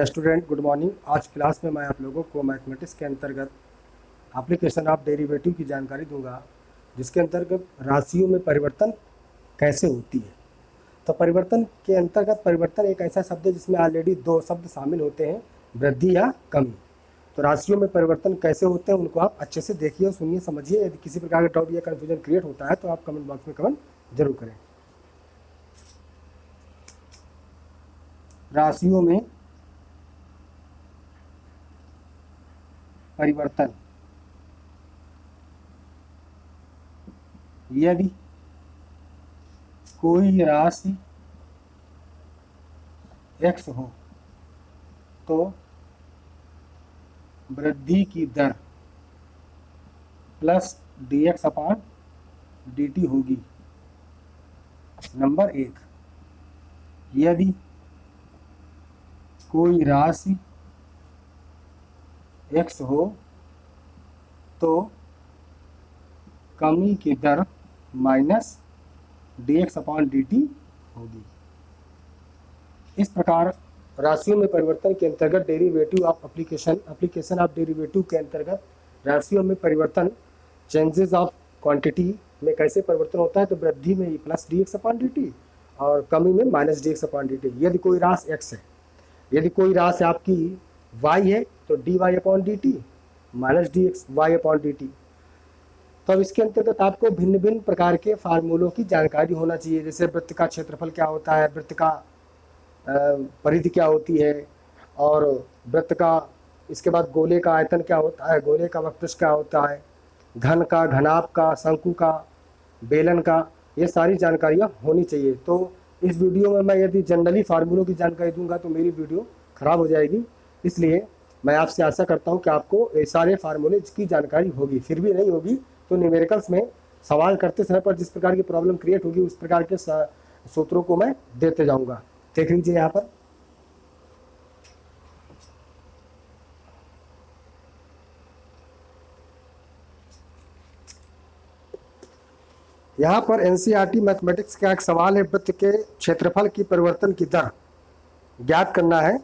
Student good morning. आज class में मैं आप लोगों को मैथमेटिक्स के अंतर्गत एप्लीकेशन ऑफ डेरिवेटिव की जानकारी दूंगा, जिसके अंतर्गत राशियों में परिवर्तन कैसे होती है। तो परिवर्तन के अंतर्गत परिवर्तन एक ऐसा शब्द है जिसमें ऑलरेडी दो शब्द शामिल होते हैं, वृद्धि या कमी। तो राशियों में परिवर्तन कैसे होते हैं उनको आप अच्छे से देखिए, सुनिए, समझिए। यदि किसी प्रकार का डाउट या कन्फ्यूजन क्रिएट होता है तो आप कमेंट बॉक्स में कमेंट जरूर करें। राशियों में परिवर्तन, यदि कोई राशि x हो तो वृद्धि की दर प्लस dx अपान dt होगी। नंबर 1, यदि कोई राशि x हो तो कमी की दर माइनस dx अपान dt होगी। इस प्रकार राशियों में परिवर्तन के अंतर्गत derivative of application of derivative के अंतर्गत राशियों में परिवर्तन, चेंजेस ऑफ क्वांटिटी में कैसे परिवर्तन होता है। तो वृद्धि में प्लस dx अपान dt और कमी में माइनस dx अपान dt। यदि कोई राशि x है, यदि कोई राशि आपकी y है तो dy upon dt minus dx y upon dt। तो अब इसके अंतर्गत आपको भिन्न भिन्न प्रकार के फार्मूलों की जानकारी होना चाहिए, जैसे वृत्त का क्षेत्रफल क्या होता है, वृत्त का परिधि क्या होती है, और वृत्त का, इसके बाद गोले का आयतन क्या होता है, गोले का वक्र क्या होता है, घन का, घनाभ का, शंकु का, बेलन का, ये सारी जानकारियाँ होनी चाहिए। तो इस वीडियो में मैं यदि जनरली फार्मूलों की जानकारी दूंगा तो मेरी वीडियो ख़राब हो जाएगी, इसलिए मैं आपसे आशा करता हूं कि आपको ये सारे फार्मूले की जानकारी होगी। फिर भी नहीं होगी तो न्यूमेरिकल्स में सवाल करते समय पर जिस प्रकार की प्रॉब्लम क्रिएट होगी उस प्रकार के सूत्रों को मैं देते जाऊंगा। देख लीजिए यहाँ पर, यहाँ पर एनसीईआरटी मैथमेटिक्स का एक सवाल है, वृत्त के क्षेत्रफल की परिवर्तन की दर ज्ञात करना है,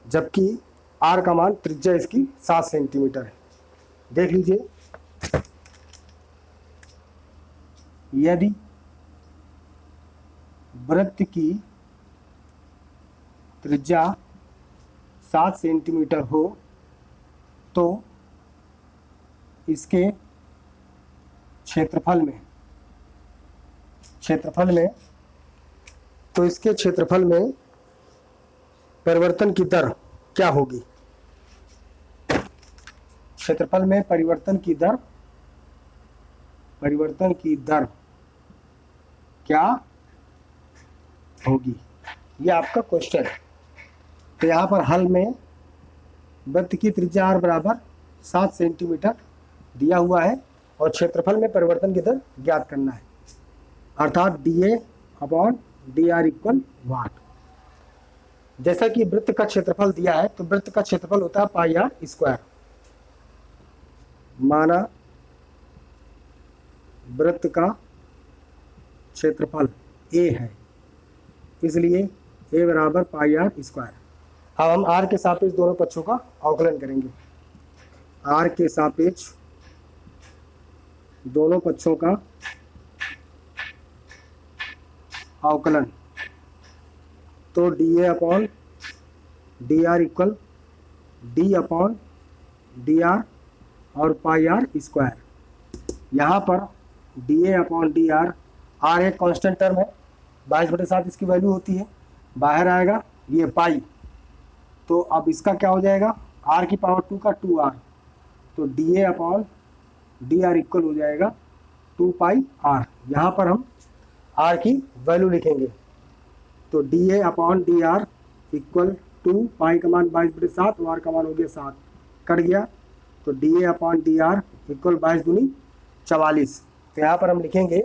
जबकि आर का मान, त्रिज्या इसकी 7 सेंटीमीटर है। देख लीजिए, यदि वृत्त की त्रिज्या 7 सेंटीमीटर हो तो इसके क्षेत्रफल में परिवर्तन की दर क्या होगी। क्षेत्रफल में परिवर्तन की दर क्या होगी, ये आपका क्वेश्चन है। तो यहाँ पर हल में वृत्त की त्रिज्या r बराबर 7 सेंटीमीटर दिया हुआ है और क्षेत्रफल में परिवर्तन की दर ज्ञात करना है, अर्थात dA अपॉन dr इक्वल वाट। जैसा कि वृत्त का क्षेत्रफल दिया है तो वृत्त का क्षेत्रफल होता है पाई आर स्क्वायर। माना वृत्त का क्षेत्रफल a है, इसलिए a बराबर पाई आर स्क्वायर। अब हम r के सापेक्ष दोनों पक्षों का अवकलन करेंगे। r के सापेक्ष दोनों पक्षों का अवकलन, तो dA upon dr equal d upon dr और पाई आर स्क्वायर। यहाँ पर dA अपॉन dr, r एक कांस्टेंट टर्म है, 22/7 इसकी वैल्यू होती है, बाहर आएगा ये पाई, तो अब इसका क्या हो जाएगा, r की पावर 2 का 2r, तो dA अपॉन dr इक्वल हो जाएगा 2 पाई r। यहाँ पर हम r की वैल्यू लिखेंगे, तो dA अपॉन dr इक्वल 2 पाई का मान 22/7 और r का मान हो गया 7, कट गया, तो dA अपॉन dr इक्वल 22 दूनी 44। तो यहाँ पर हम लिखेंगे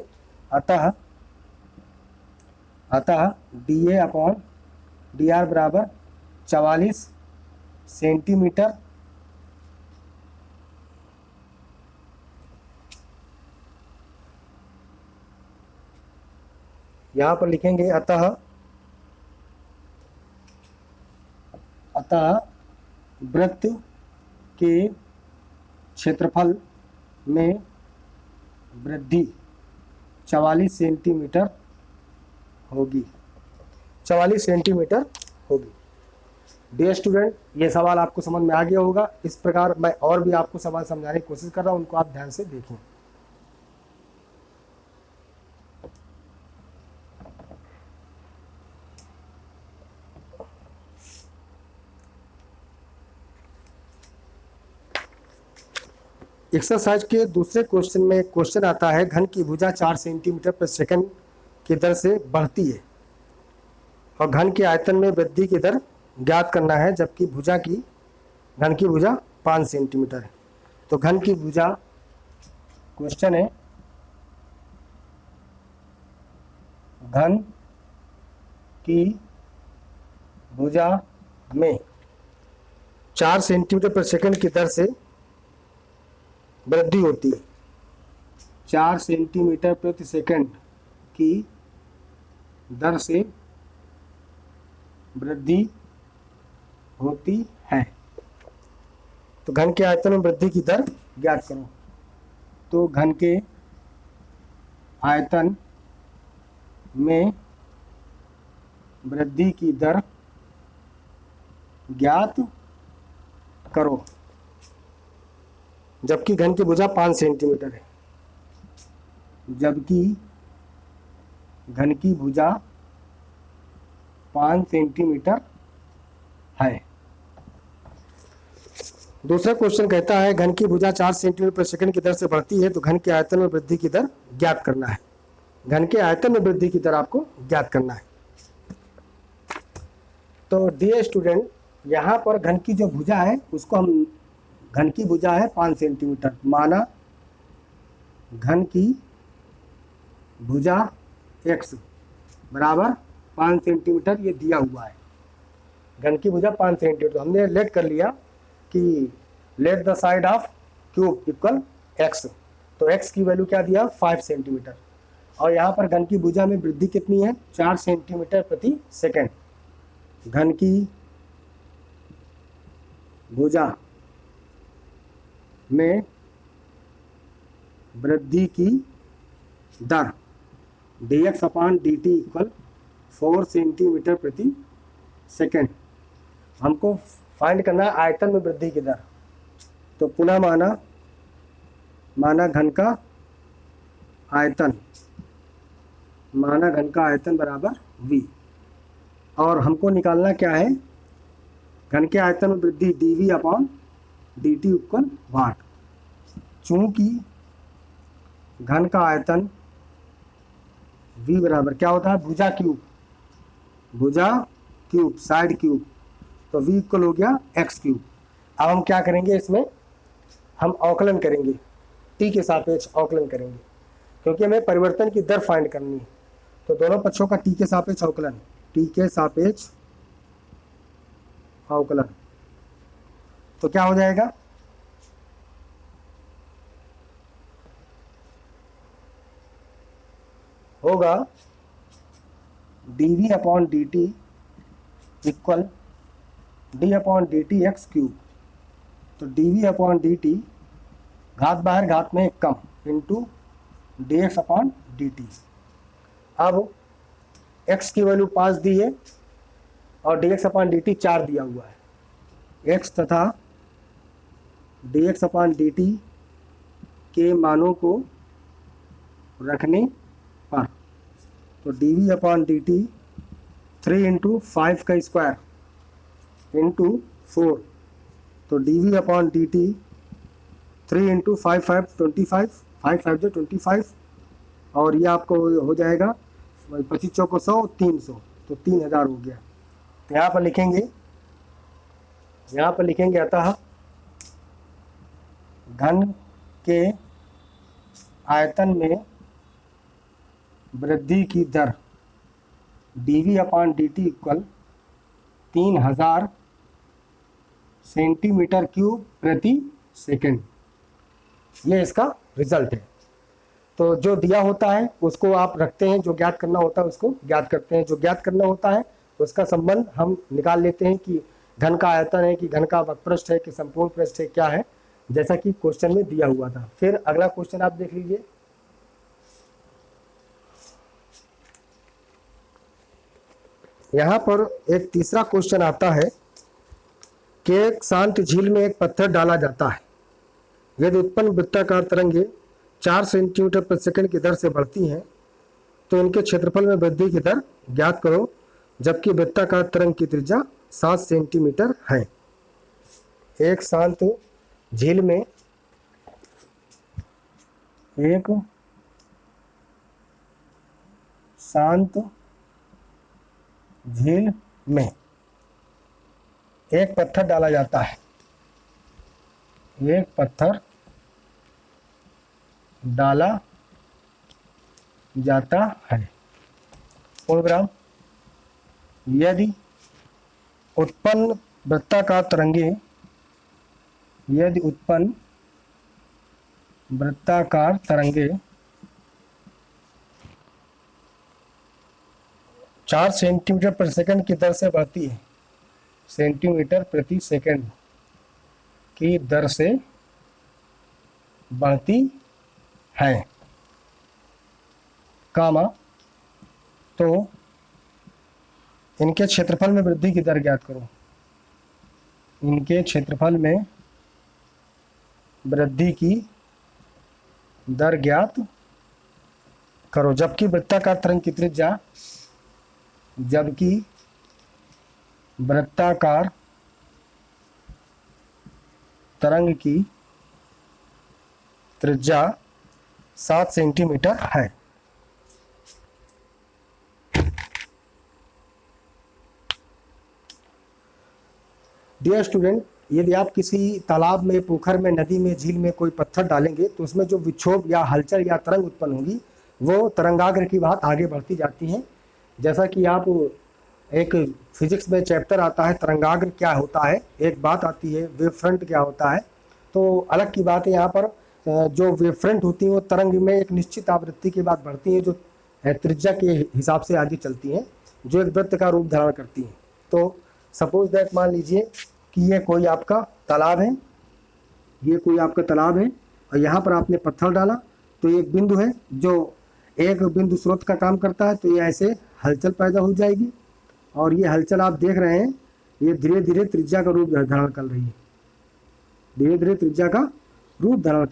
अतः dA अपॉन dr बराबर 44 सेंटीमीटर यहाँ पर लिखेंगे अतः वृत्त के क्षेत्रफल में वृद्धि 44 सेंटीमीटर होगी, 44 सेंटीमीटर होगी। डियर स्टूडेंट, ये सवाल आपको समझ में आ गया होगा। इस प्रकार मैं और भी आपको सवाल समझाने की कोशिश कर रहा हूँ, उनको आप ध्यान से देखें। एक्सरसाइज के दूसरे क्वेश्चन में क्वेश्चन आता है, घन की भुजा 4 सेंटीमीटर प्रति सेकंड की दर से बढ़ती है और घन के आयतन में वृद्धि की दर ज्ञात करना है, जबकि घन की भुजा 5 सेंटीमीटर है। तो घन की भुजा, क्वेश्चन है घन की भुजा में 4 सेंटीमीटर प्रति सेकंड की दर से वृद्धि होती है। 4 सेंटीमीटर प्रति सेकंड की दर से वृद्धि होती है। तो घन के आयतन में वृद्धि की दर ज्ञात करो। तो घन के आयतन में वृद्धि की दर ज्ञात करो, जबकि घन की भुजा 5 सेंटीमीटर है। जबकि घन की भुजा 5 सेंटीमीटर है। दूसरा क्वेश्चन कहता है, घन की भुजा 4 सेंटीमीटर प्रति सेकंड की दर से बढ़ती है, तो घन के आयतन में वृद्धि की दर ज्ञात करना है। घन के आयतन में वृद्धि की दर आपको ज्ञात करना है। तो डियर स्टूडेंट, यहाँ पर घन की जो भुजा है उसको हम, घन की भुजा है 5 सेंटीमीटर, माना घन की भुजा x बराबर 5 सेंटीमीटर ये दिया हुआ है। घन की भुजा 5 सेंटीमीटर, तो हमने लेट कर लिया कि let the side of cube equal x। तो x की वैल्यू क्या दिया, 5 सेंटीमीटर। और यहाँ पर घन की भुजा में वृद्धि कितनी है, 4 सेंटीमीटर प्रति सेकंड। घन की भुजा में वृद्धि की दर dx upon dt equal 4 centimetre प्रति सेकंड। हमको फाइंड करना है आयतन में वृद्धि की दर। तो पुनः माना घन का आयतन बराबर v, और हमको निकालना क्या है, घन के आयतन में वृद्धि dv अपॉन dt इक्वल वाट। चूंकि घन का आयतन v बराबर क्या होता है, भुजा क्यूब साइड क्यूब, तो v इक्वल हो गया x क्यूब। अब हम क्या करेंगे, इसमें हम अवकलन करेंगे, t के सापेक्ष अवकलन करेंगे, क्योंकि हमें परिवर्तन की दर फाइंड करनी है। तो दोनों पक्षों का t के सापेक्ष अवकलन, t के सापेक्ष अवकलन, तो क्या हो जाएगा, होगा dv upon dt equal d upon dt x cube. तो dv अपॉन dt घात बाहर घात में कम इंटू dx अपॉन dt। अब x की वैल्यू 5 दी है और dx अपॉन dt 4 दिया हुआ है। x तथा dx अपॉन dt के मानों को रखने पर, तो dv अपॉन dt 3 इंटू 5 का स्क्वायर इंटू 4, तो dv अपॉन dt 3 इंटू 5 5 25, 5 5 जो 25, और ये आपको हो जाएगा 25 चौको 100, 300, तो 3000 हो गया। तो यहाँ पर लिखेंगे अतः घन के आयतन में वृद्धि की दर dv upon dt equal 3000 centimetre cube प्रति सेकंड। ये इसका रिजल्ट है। तो जो दिया होता है उसको आप रखते हैं, जो ज्ञात करना होता है उसको ज्ञात करते हैं। जो ज्ञात करना होता है उसका संबंध हम निकाल लेते हैं कि घन का आयतन है कि घन का वक्रपृष्ठ है कि संपूर्ण पृष्ठ है, क्या है, जैसा कि क्वेश्चन में दिया हुआ था। फिर अगला क्वेश्चन आप देख लीजिए। यहाँ पर एक तीसरा क्वेश्चन आता है कि एक शांत झील में एक पत्थर डाला जाता है। यदि उत्पन्न वृत्ताकार तरंगे 4 सेंटीमीटर प्रति सेकंड की दर से बढ़ती हैं तो इनके क्षेत्रफल में वृद्धि की दर ज्ञात करो, जबकि वृत्ताकार तरंग की त्रिज्या 7 सेंटीमीटर है। एक शांत झील में एक पत्थर डाला जाता है। एक पत्थर डाला जाता है। प्रोग्राम, यदि उत्पन्न वृत्ताकार तरंगे 4 सेंटीमीटर प्रति सेकंड की दर से बढ़ती है, सेंटीमीटर प्रति सेकंड की दर से बढ़ती है, कामा, तो इनके क्षेत्रफल में वृद्धि की दर ज्ञात करो। इनके क्षेत्रफल में वृद्धि की दर ज्ञात करो, जबकि वृत्ताकार तरंग की त्रिज्या तरंग की त्रिज्या 7 सेंटीमीटर है। डियर स्टूडेंट, यदि आप किसी तालाब में, पोखर में, नदी में, झील में कोई पत्थर डालेंगे तो उसमें जो विक्षोभ या हलचल या तरंग उत्पन्न होगी वो तरंगाग्र की बात आगे बढ़ती जाती है। जैसा कि आप एक फिजिक्स में चैप्टर आता है तरंगाग्र क्या होता है, एक बात आती है वेव फ्रंट क्या होता है, तो अलग की बात है। यहाँ पर जो वेव फ्रंट होती है वो तरंग में एक निश्चित आवृत्ति के बाद बढ़ती है, जो त्रिज्या के हिसाब से आगे चलती हैं, जो एक वृत्त का रूप धारण करती हैं। तो सपोज दैट, मान लीजिए कि ये कोई आपका तालाब है, और यहाँ पर आपने पत्थर डाला तो एक बिंदु है जो एक बिंदु स्रोत का काम करता है, तो ये ऐसे हलचल पैदा हो जाएगी, और ये हलचल आप देख रहे हैं ये धीरे धीरे त्रिज्या का रूप धारण कर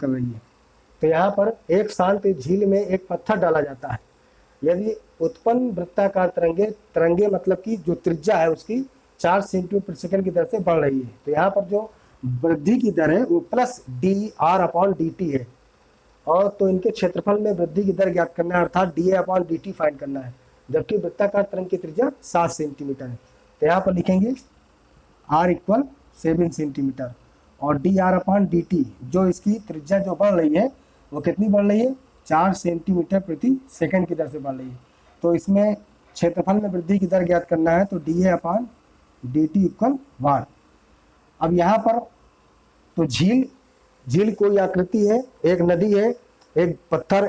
रही है, तो यहाँ पर एक शांत झील में एक पत्थर डाला जाता है। यदि उत्पन्न वृत्ताकार तरंगे मतलब कि जो त्रिज्या है उसकी 4 सेंटीमीटर प्रति सेकंड की दर से बढ़ रही है, तो यहाँ पर जो वृद्धि की दर है वो प्लस dr/dt है, और तो इनके क्षेत्रफल में वृद्धि की दर ज्ञात करना है, अर्थात dA/dt फाइंड करना है, जबकि वृत्ताकार तरंग की त्रिज्या 7 सेंटीमीटर है। तो यहाँ पर लिखेंगे r = 7 सेंटीमीटर, और dr/dt जो इसकी त्रिज्या जो बढ़ रही है वो कितनी बढ़ रही है, 4 सेंटीमीटर प्रति सेकंड की दर से बढ़ रही है। तो इसमें क्षेत्रफल में वृद्धि की दर ज्ञात करना है, तो dA/dt = 1। अब यहाँ पर तो झील कोई आकृति है, एक नदी है, एक पत्थर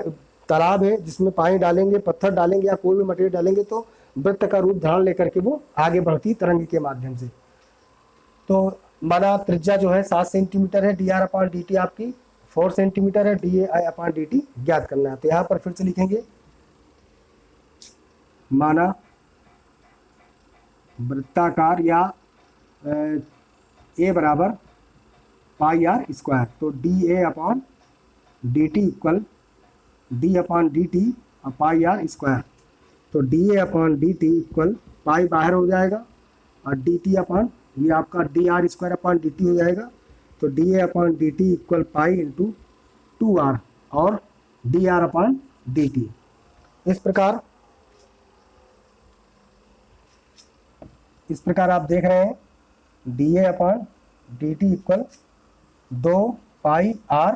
तालाब है जिसमें पानी डालेंगे, पत्थर डालेंगे या कोई भी मटेरियल डालेंगे तो वृत्त का रूप धारण लेकर के वो आगे बढ़ती तरंग के माध्यम से। तो माना त्रिज्या जो है 7 सेंटीमीटर है, dr/dt आपकी 4 सेंटीमीटर है, dA/dt ज्ञात करना है। तो यहाँ पर फिर से लिखेंगे, माना वृत्ताकार या a बराबर πr², तो dA/dt = d/dt और πr², तो dA/dt = पाई बाहर हो जाएगा और dt ये आपका dr²/dt हो जाएगा, तो dA/dt = पाई × 2r और dr/dt। इस प्रकार आप देख रहे हैं dA/dt = 2πr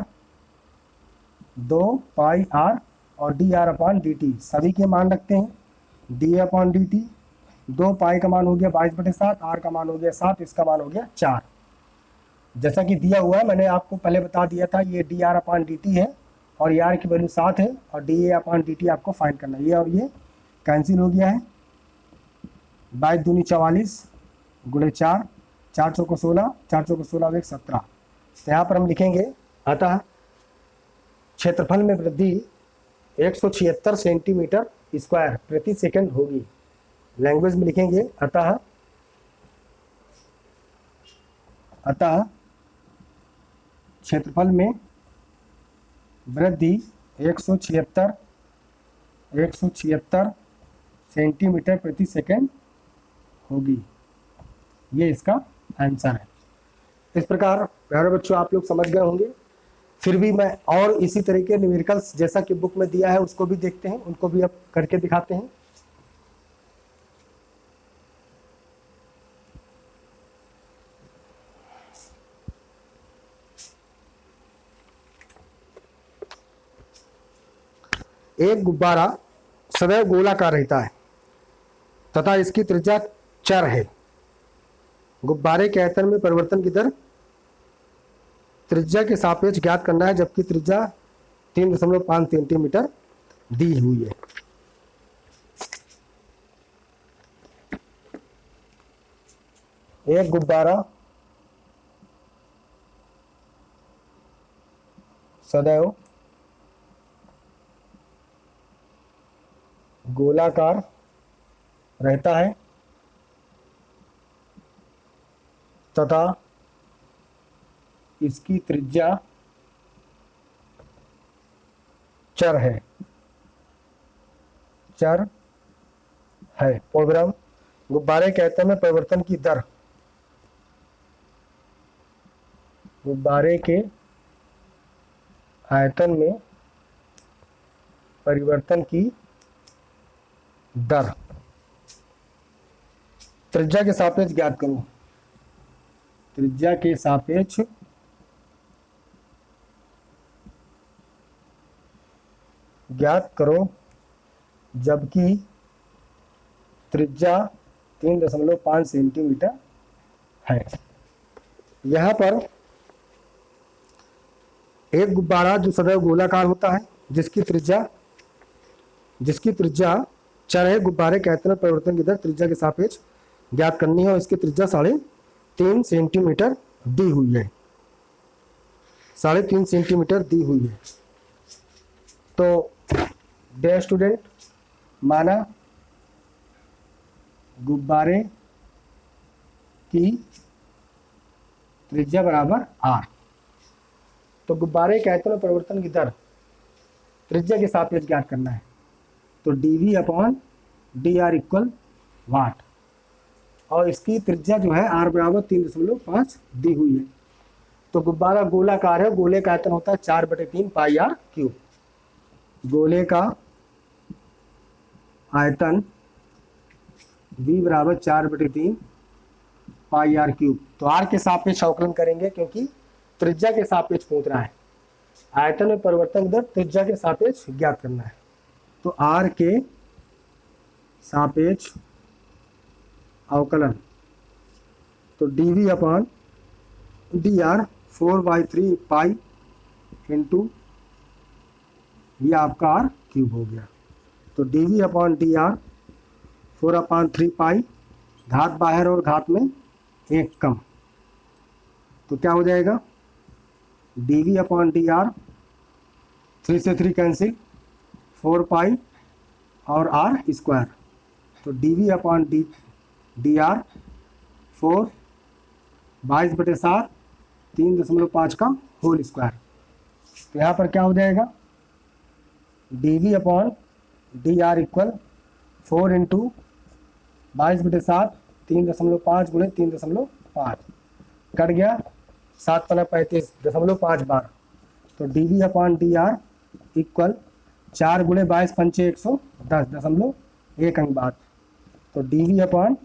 और dr/dt सभी के मान रखते हैं। dA/dt 2 पाई का मान हो गया 22/7, r का मान हो गया 7, इसका मान हो गया 4, जैसा कि दिया हुआ है। मैंने आपको पहले बता दिया था ये dr/dt है और r की वैल्यू 7 है और dA/dt आपको फाइंड करना है। ये और ये कैंसिल हो गया है, 22 दूनी 44 × 4 4 चौको 16, 4 चौको 16 एक 17। तो यहाँ पर हम लिखेंगे अतः क्षेत्रफल में वृद्धि 176 सेंटीमीटर स्क्वायर प्रति सेकंड होगी। लैंग्वेज में लिखेंगे अतः क्षेत्रफल में वृद्धि 176 सेंटीमीटर प्रति सेकंड होगी। ये इसका आंसर है। इस प्रकार प्यारे बच्चों आप लोग समझ गए होंगे। फिर भी मैं और इसी तरह के न्यूमेरिकल्स जैसा कि बुक में दिया है उसको भी देखते हैं, उनको भी अब करके दिखाते हैं। एक गुब्बारा सदैव गोलाकार रहता है तथा इसकी त्रिज्या चर है। गुब्बारे के आयतन में परिवर्तन की दर त्रिज्या के सापेक्ष ज्ञात करना है, जबकि त्रिज्या 3.5 सेंटीमीटर दी हुई है। एक गुब्बारा सदैव गोलाकार रहता है तथा इसकी त्रिज्या चर है। प्रोग्राम गुब्बारे के आयतन में परिवर्तन की दर, गुब्बारे के आयतन में परिवर्तन की दर त्रिज्या के सापेक्ष ज्ञात करो। त्रिज्या के सापेक्ष ज्ञात करो, जबकि त्रिज्या 3.5 सेंटीमीटर है। यहाँ पर एक गुब्बारा जो सदैव गोलाकार होता है, जिसकी त्रिज्या चर है, गुब्बारे के आयतन में परिवर्तन की दर त्रिज्या के सापेक्ष ज्ञात करनी है और इसकी त्रिज्या 3.5 सेंटीमीटर दी हुई है। 3.5 सेंटीमीटर दी हुई है। तो डियर स्टूडेंट, माना गुब्बारे की त्रिज्या बराबर r, तो गुब्बारे के आयतन में परिवर्तन की दर त्रिज्या के सापेक्ष ज्ञात करना है। तो dV/dr इक्वल वाट, और इसकी त्रिज्या जो है r बराबर 3.5 दी हुई है। तो गुब्बारा गोलाकार है, गोले का आयतन होता है 4/3 पाई r क्यूब। गोले का आयतन V बराबर 4/3 पाई r क्यूब। तो r के सापेक्ष अवकलन करेंगे क्योंकि त्रिज्या के सापेक्ष पूछ रहा है। आयतन में परिवर्तन दर त्रिज्या के सापेक्ष ज्ञात करना है। तो r के सापेक्ष अवकलन, तो dV/dr 4/3 पाई इंटू ये आपका r क्यूब हो गया। तो dV/dr 4/3 पाई, घात बाहर और घात में 1 कम, तो क्या हो जाएगा dV/dr 3 से 3 कैंसिल, 4 पाई और r स्क्वायर। तो dV/dr 4 22/7 3.5 का होल स्क्वायर। तो यहाँ पर क्या हो जाएगा dV/dr इक्वल 4 इंटू 22/7 3.5 गुणे 3.5 कट गया, 7×35.5 बार। तो dV/dr इक्वल 4 गुणे 22 पंचे 110.1 अंक बाद। तो dV/dr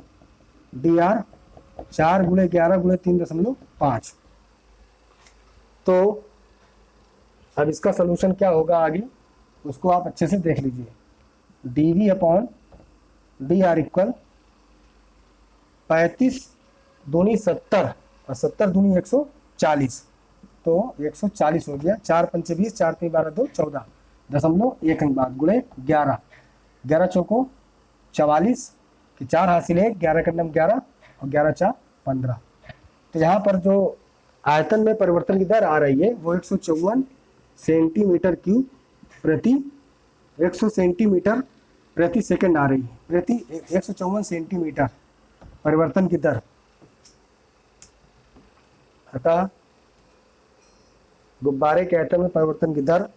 4 गुणे 11 गुणे 3.5। तो अब इसका सोल्यूशन क्या होगा आगे, उसको आप अच्छे से देख लीजिए। dV/dr इक्वल 35 दूनी 70 और 70 दूनी 140, तो 140 हो गया। 4 पंचे 20, 4 3 12 2 14.1 अंक बाद गुणे 11, 11 चौको 44 कि 4 हासिल है, 11 का 11 और 11 4 15। तो यहाँ पर जो आयतन में परिवर्तन की दर आ रही है वो 154 सेंटीमीटर क्यूब प्रति 100 सेंटीमीटर प्रति सेकंड आ रही है, प्रति 154 सेंटीमीटर परिवर्तन की दर। अतः गुब्बारे के आयतन में परिवर्तन की दर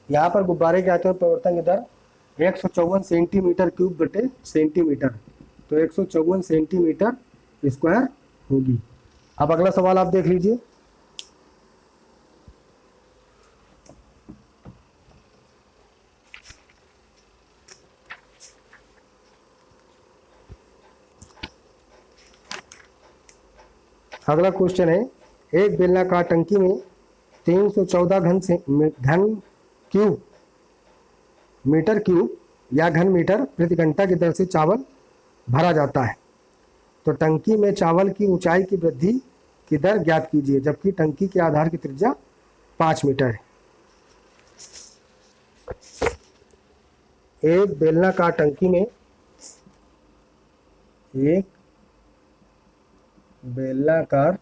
यहाँ पर गुब्बारे के आयतन में परिवर्तन की दर 154 सेंटीमीटर क्यूब बटे सेंटीमीटर, तो 154 सेंटीमीटर स्क्वायर होगी। अब अगला सवाल आप देख लीजिए। अगला क्वेश्चन है, एक बेलनाकार टंकी में 314 घन क्यूब मीटर क्यूब या घन मीटर प्रति घंटा की दर से चावल भरा जाता है, तो टंकी में चावल की ऊंचाई की वृद्धि की दर ज्ञात कीजिए, जबकि टंकी के आधार की त्रिज्या 5 मीटर है। एक बेलनाकार टंकी में एक बेलनाकार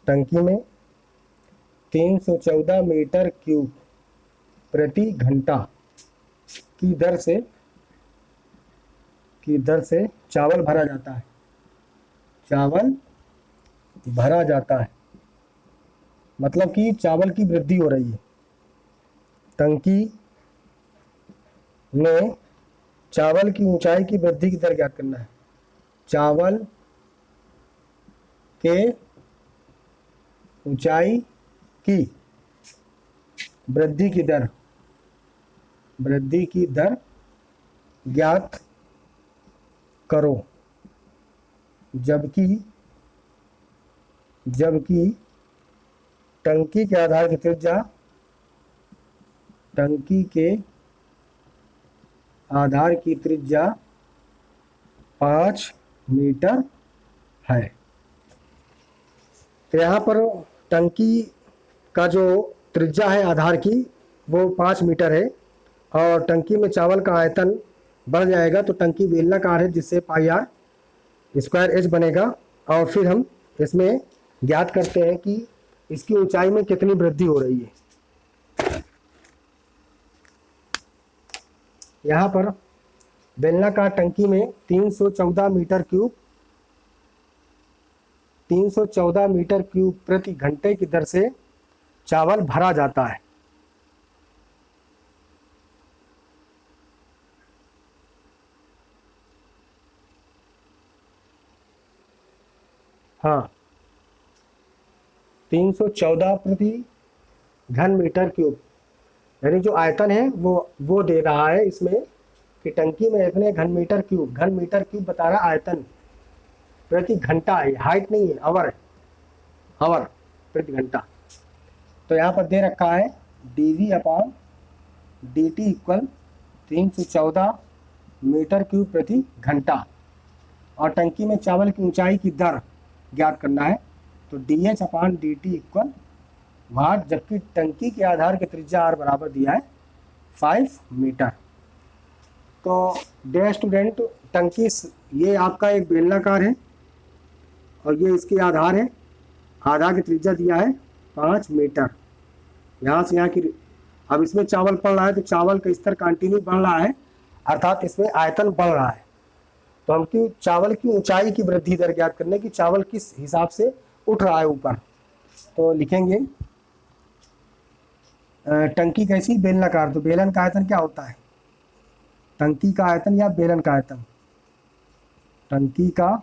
टंकी में 314 मीटर क्यूब प्रति घंटा की दर से चावल भरा जाता है, चावल भरा जाता है, मतलब कि चावल की वृद्धि हो रही है। टंकी में चावल की ऊंचाई की वृद्धि की दर ज्ञात करना है। चावल के ऊंचाई की वृद्धि की दर ज्ञात करो, जबकि टंकी के आधार की त्रिज्या 5 मीटर है। तो यहाँ पर टंकी का जो त्रिज्या है आधार की वो 5 मीटर है, और टंकी में चावल का आयतन बढ़ जाएगा तो टंकी बेलनाकार है, जिससे पाई आर स्क्वायर एच बनेगा। और फिर हम इसमें ज्ञात करते हैं कि इसकी ऊंचाई में कितनी वृद्धि हो रही है। यहाँ पर बेलनाकार टंकी में 314 मीटर क्यूब प्रति घंटे की दर से चावल भरा जाता है। हाँ, 314 प्रति घन मीटर क्यूब, यानी जो आयतन है वो दे रहा है इसमें कि टंकी में इतने घन मीटर क्यूब बता रहा आयतन प्रति घंटा है, हाइट नहीं है, आवर प्रति घंटा। तो यहाँ पर दे रखा है dV/dt इक्वल 314 मीटर क्यूब प्रति घंटा, और टंकी में चावल की ऊंचाई की दर ज्ञात करना है, तो dH/dt इक्वल वाट, जबकि टंकी के आधार की त्रिज्या r बराबर दिया है 5 मीटर। तो डियर स्टूडेंट, टंकी ये आपका एक बेलनाकार है और ये इसके आधार है, आधार की त्रिज्या दिया है 5 मीटर। यहाँ से यहाँ की, अब इसमें चावल पड़ रहा है तो चावल का स्तर कंटिन्यू बढ़ रहा है, अर्थात इसमें आयतन बढ़ रहा है। तो हम की चावल की ऊंचाई की वृद्धि दर ज्ञात करने की, चावल किस हिसाब से उठ रहा है ऊपर, तो लिखेंगे टंकी कैसी बेलनाकार, तो बेलन का आयतन क्या होता है, टंकी का आयतन या बेलन का आयतन, टंकी का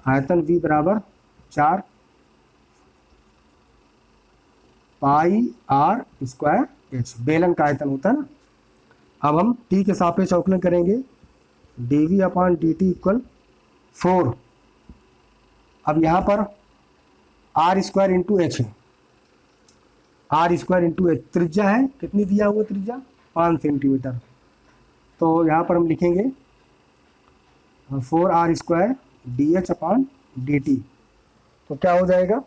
आयतन V बराबर 4 पाई आर स्क्वायर एच, बेलन का आयतन होता है ना। अब हम T के सापेक्ष अवकलन करेंगे, dV/dt इक्वल 4। अब यहाँ पर R स्क्वायर इंटू एच है, आर स्क्वायर इंटू एच, त्रिज्या है कितनी दिया हुआ त्रिज्या 5 सेंटीमीटर, तो यहाँ पर हम लिखेंगे 4r square D H upon D T, तो क्या हो जाएगा,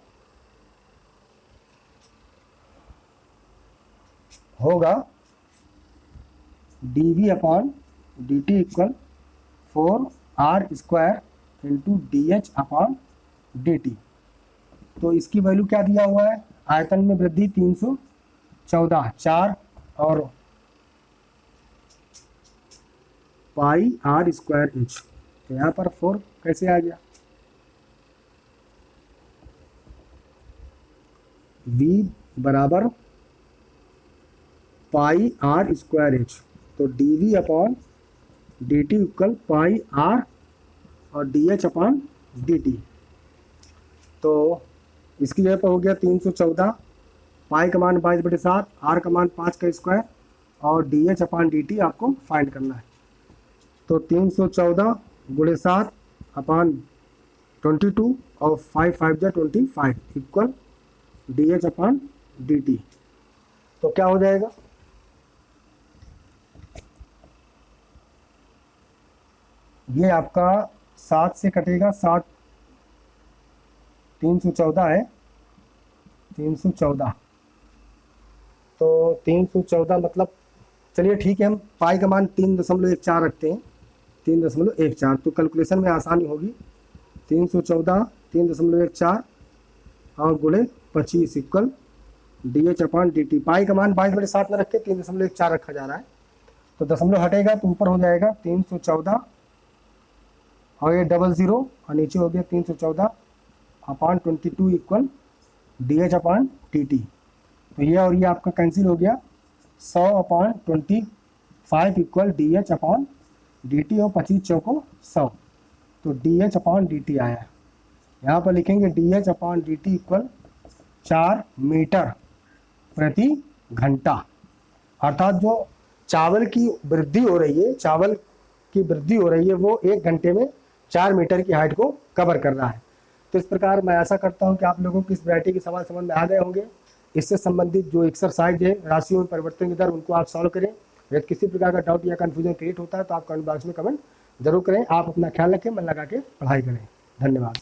होगा D V upon D T equal 4r square into D H upon D T. तो इसकी वैल्यू क्या दिया हुआ है, आयतन में वृद्धि 314, 4 और पाई आर स्क्वायर एच, तो यहाँ पर 4 कैसे आ गया, v बराबर पाई आर स्क्वायर एच, तो D V upon D T equal pi R और D H upon D T. तो इसकी जगह पर हो गया 314, पाई का मान 22/7, आर का मान 5 का स्क्वायर और D H upon D T आपको फाइंड करना है। तो 314 गुणे 7 अपॉन 22 और 5 5 जा 25 equal D H upon D T. तो क्या हो जाएगा, ये आपका 7 से कटेगा, 7 314 है, 314, तो 314 मतलब चलिए ठीक है, हम पाई का मान 3.14 रखते हैं, 3.14, तो कैलकुलेशन में आसानी होगी। 314 3.14 और गुणे 25 equal D H upon D T. Pi का मान 22/7 में रख के 3.14 रखा जा रहा है, तो दशमलव हटेगा तो ऊपर हो जाएगा 314 और ये 00 और नीचे हो गया 314 upon 22 equal D H upon T T. तो ये और ये आपका कैंसिल हो गया, 100 upon 25 equal D H upon D T और 25 चौको 100, तो D H upon D T आया। यहाँ पर लिखेंगे D H upon D T equal 4 metre प्रति घंटा, अर्थात जो चावल की वृद्धि हो रही है, चावल की वृद्धि हो रही है वो 1 घंटे में 4 मीटर की हाइट को कवर कर रहा है। तो इस प्रकार मैं आशा करता हूं कि आप लोगों को इस वैरायटी के सवाल समझ में आ गए होंगे। इससे संबंधित जो एक्सरसाइज है राशियों में परिवर्तन की दर, उनको आप सॉल्व करें। यदि किसी प्रकार का डाउट या कन्फ्यूजन क्रिएट होता है तो आप कमेंट बॉक्स में कमेंट जरूर करें। आप अपना ख्याल रखें, मन लगा के पढ़ाई करें। धन्यवाद।